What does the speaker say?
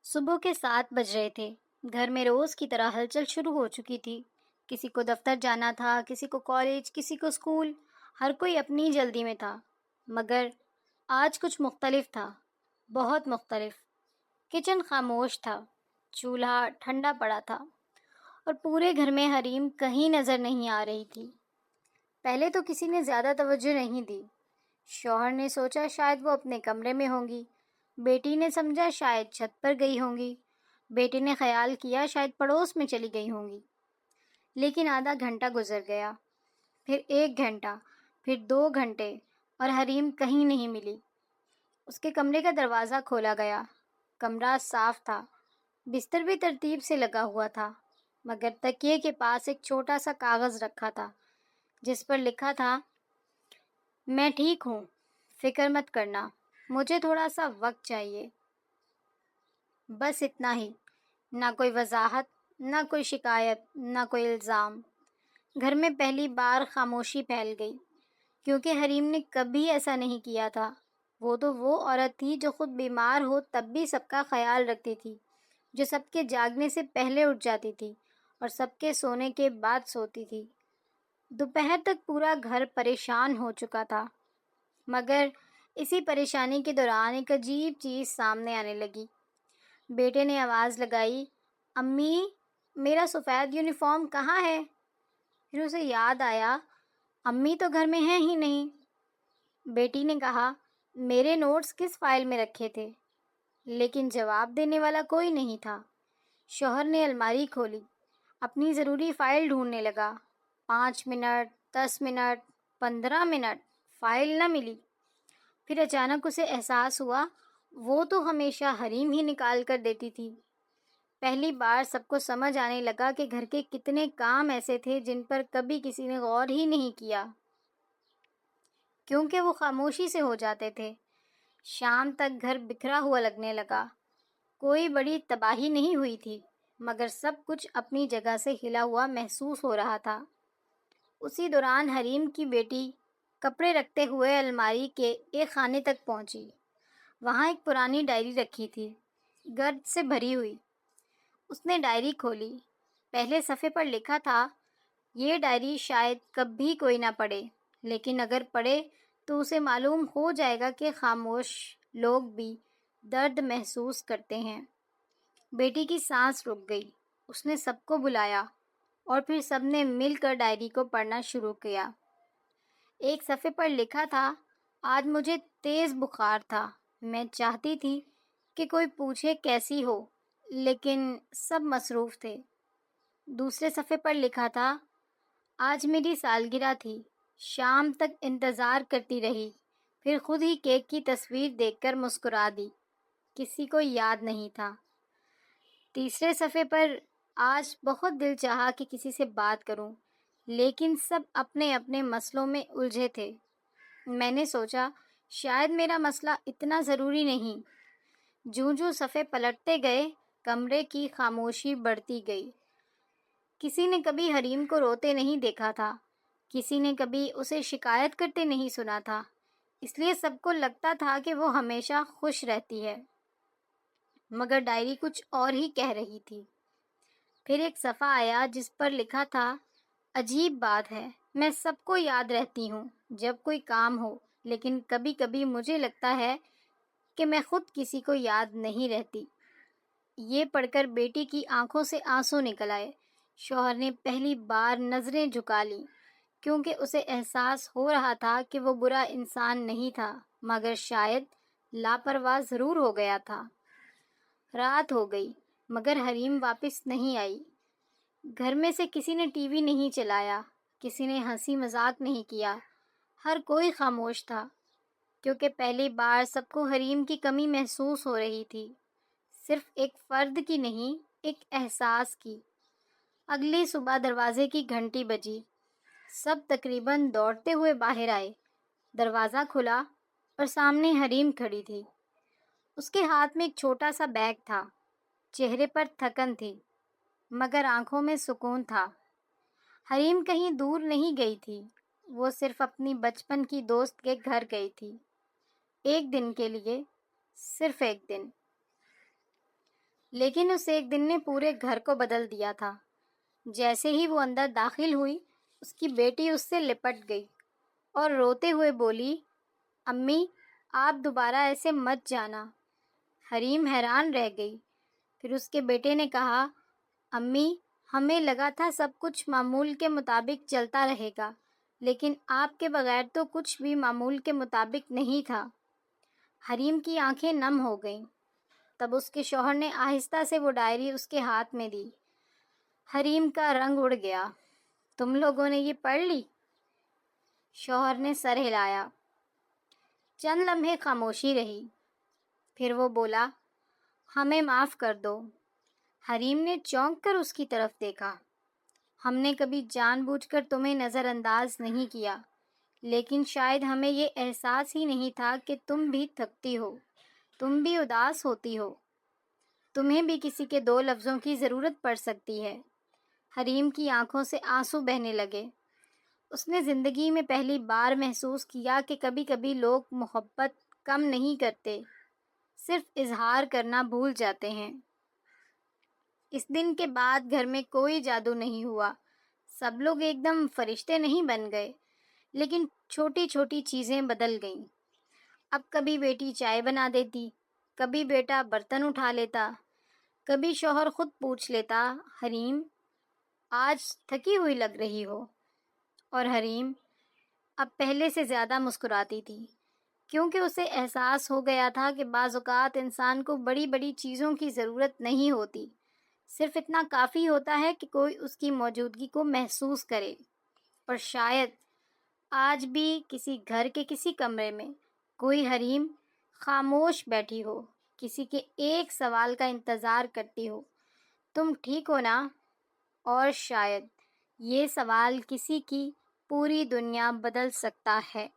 صبح کے 7 بج رہے تھے۔ گھر میں روز کی طرح ہلچل شروع ہو چکی تھی۔ کسی کو دفتر جانا تھا، کسی کو کالج، کسی کو اسکول۔ ہر کوئی اپنی جلدی میں تھا، مگر آج کچھ مختلف تھا، بہت مختلف۔ کچن خاموش تھا، چولہا ٹھنڈا پڑا تھا، اور پورے گھر میں حریم کہیں نظر نہیں آ رہی تھی۔ پہلے تو کسی نے زیادہ توجہ نہیں دی۔ شوہر نے سوچا شاید وہ اپنے کمرے میں ہوں گی، بیٹی نے سمجھا شاید چھت پر گئی ہوں گی، بیٹے نے خیال کیا شاید پڑوس میں چلی گئی ہوں گی۔ لیکن آدھا گھنٹہ گزر گیا، پھر 1 گھنٹہ، پھر 2 گھنٹے، اور حریم کہیں نہیں ملی۔ اس کے کمرے کا دروازہ کھولا گیا۔ کمرہ صاف تھا، بستر بھی ترتیب سے لگا ہوا تھا، مگر تکیے کے پاس ایک چھوٹا سا کاغذ رکھا تھا جس پر لکھا تھا، میں ٹھیک ہوں، فکر مت کرنا، مجھے تھوڑا سا وقت چاہیے۔ بس اتنا ہی، نہ کوئی وضاحت، نہ کوئی شکایت، نہ کوئی الزام۔ گھر میں پہلی بار خاموشی پھیل گئی، کیونکہ حریم نے کبھی ایسا نہیں کیا تھا۔ وہ تو وہ عورت تھی جو خود بیمار ہو تب بھی سب کا خیال رکھتی تھی، جو سب کے جاگنے سے پہلے اٹھ جاتی تھی اور سب کے سونے کے بعد سوتی تھی۔ دوپہر تک پورا گھر پریشان ہو چکا تھا، مگر اسی پریشانی کے دوران ایک عجیب چیز سامنے آنے لگی۔ بیٹے نے آواز لگائی، امی، میرا سفید یونیفارم کہاں ہے؟ پھر اسے یاد آیا، امی تو گھر میں ہیں ہی نہیں۔ بیٹی نے کہا، میرے نوٹس کس فائل میں رکھے تھے؟ لیکن جواب دینے والا کوئی نہیں تھا۔ شوہر نے الماری کھولی، اپنی ضروری فائل ڈھونڈنے لگا۔ 5 منٹ، 10 منٹ، 15 منٹ، فائل نہ ملی۔ پھر اچانک اسے احساس ہوا، وہ تو ہمیشہ حریم ہی نکال کر دیتی تھی۔ پہلی بار سب کو سمجھ آنے لگا کہ گھر کے کتنے کام ایسے تھے جن پر کبھی کسی نے غور ہی نہیں کیا، کیونکہ وہ خاموشی سے ہو جاتے تھے۔ شام تک گھر بکھرا ہوا لگنے لگا۔ کوئی بڑی تباہی نہیں ہوئی تھی، مگر سب کچھ اپنی جگہ سے ہلا ہوا محسوس ہو رہا تھا۔ اسی دوران حریم کی بیٹی کپڑے رکھتے ہوئے الماری کے ایک خانے تک پہنچی۔ وہاں ایک پرانی ڈائری رکھی تھی، گرد سے بھری ہوئی۔ اس نے ڈائری کھولی۔ پہلے صفحے پر لکھا تھا، یہ ڈائری شاید کبھی کوئی نہ پڑھے، لیکن اگر پڑھے تو اسے معلوم ہو جائے گا کہ خاموش لوگ بھی درد محسوس کرتے ہیں۔ بیٹی کی سانس رک گئی۔ اس نے سب کو بلایا، اور پھر سب نے مل کر ڈائری کو پڑھنا شروع کیا۔ ایک صفحے پر لکھا تھا، آج مجھے تیز بخار تھا، میں چاہتی تھی کہ کوئی پوچھے کیسی ہو، لیکن سب مصروف تھے۔ دوسرے صفحے پر لکھا تھا، آج میری سالگرہ تھی، شام تک انتظار کرتی رہی، پھر خود ہی کیک کی تصویر دیکھ کر مسکرا دی، کسی کو یاد نہیں تھا۔ تیسرے صفحے پر، آج بہت دل چاہا کہ کسی سے بات کروں، لیکن سب اپنے اپنے مسئلوں میں الجھے تھے۔ میں نے سوچا شاید میرا مسئلہ اتنا ضروری نہیں۔ جوں صفحے پلٹتے گئے، کمرے کی خاموشی بڑھتی گئی۔ کسی نے کبھی حریم کو روتے نہیں دیکھا تھا، کسی نے کبھی اسے شکایت کرتے نہیں سنا تھا، اس لیے سب کو لگتا تھا کہ وہ ہمیشہ خوش رہتی ہے، مگر ڈائری کچھ اور ہی کہہ رہی تھی۔ پھر ایک صفحہ آیا جس پر لکھا تھا، عجیب بات ہے، میں سب کو یاد رہتی ہوں جب کوئی کام ہو، لیکن کبھی کبھی مجھے لگتا ہے کہ میں خود کسی کو یاد نہیں رہتی۔ یہ پڑھ کر بیٹی کی آنکھوں سے آنسو نکل آئے۔ شوہر نے پہلی بار نظریں جھکا لیں، کیونکہ اسے احساس ہو رہا تھا کہ وہ برا انسان نہیں تھا، مگر شاید لاپرواہ ضرور ہو گیا تھا۔ رات ہو گئی، مگر حریم واپس نہیں آئی۔ گھر میں سے کسی نے ٹی وی نہیں چلایا، کسی نے ہنسی مذاق نہیں کیا، ہر کوئی خاموش تھا، کیونکہ پہلی بار سب کو حریم کی کمی محسوس ہو رہی تھی، صرف ایک فرد کی نہیں، ایک احساس کی۔ اگلی صبح دروازے کی گھنٹی بجی، سب تقریباً دوڑتے ہوئے باہر آئے۔ دروازہ کھلا اور سامنے حریم کھڑی تھی۔ اس کے ہاتھ میں ایک چھوٹا سا بیگ تھا، چہرے پر تھکن تھی، مگر آنکھوں میں سکون تھا۔ حریم کہیں دور نہیں گئی تھی، وہ صرف اپنی بچپن کی دوست کے گھر گئی تھی، 1 دن کے لیے، صرف 1 دن۔ لیکن اس ایک دن نے پورے گھر کو بدل دیا تھا۔ جیسے ہی وہ اندر داخل ہوئی، اس کی بیٹی اس سے لپٹ گئی اور روتے ہوئے بولی، امی، آپ دوبارہ ایسے مت جانا۔ حریم حیران رہ گئی۔ پھر اس کے بیٹے نے کہا، امی، ہمیں لگا تھا سب کچھ معمول کے مطابق چلتا رہے گا، لیکن آپ کے بغیر تو کچھ بھی معمول کے مطابق نہیں تھا۔ حریم کی آنکھیں نم ہو گئیں۔ تب اس کے شوہر نے آہستہ سے وہ ڈائری اس کے ہاتھ میں دی۔ حریم کا رنگ اڑ گیا۔ تم لوگوں نے یہ پڑھ لی؟ شوہر نے سر ہلایا۔ چند لمحے خاموشی رہی۔ پھر وہ بولا، ہمیں معاف کر دو۔ حریم نے چونک کر اس کی طرف دیکھا۔ ہم نے کبھی جان بوجھ کر تمہیں نظر انداز نہیں کیا، لیکن شاید ہمیں یہ احساس ہی نہیں تھا کہ تم بھی تھکتی ہو، تم بھی اداس ہوتی ہو، تمہیں بھی کسی کے دو لفظوں کی ضرورت پڑ سکتی ہے۔ حریم کی آنکھوں سے آنسو بہنے لگے۔ اس نے زندگی میں پہلی بار محسوس کیا کہ کبھی کبھی لوگ محبت کم نہیں کرتے، صرف اظہار کرنا بھول جاتے ہیں۔ اس دن کے بعد گھر میں کوئی جادو نہیں ہوا۔ سب لوگ ایک دم فرشتے نہیں بن گئے، لیکن چھوٹی چھوٹی چیزیں بدل گئیں۔ اب کبھی بیٹی چائے بنا دیتی، کبھی بیٹا برتن اٹھا لیتا، کبھی شوہر خود پوچھ لیتا، حریم، آج تھکی ہوئی لگ رہی ہو؟ اور حریم اب پہلے سے زیادہ مسکراتی تھی، کیونکہ اسے احساس ہو گیا تھا کہ بعض اوقات انسان کو بڑی بڑی چیزوں کی ضرورت نہیں ہوتی، صرف اتنا کافی ہوتا ہے کہ کوئی اس کی موجودگی کو محسوس کرے۔ اور شاید آج بھی کسی گھر کے کسی کمرے میں کوئی حریم خاموش بیٹھی ہو، کسی کے ایک سوال کا انتظار کرتی ہو، تم ٹھیک ہو نا؟ اور شاید یہ سوال کسی کی پوری دنیا بدل سکتا ہے۔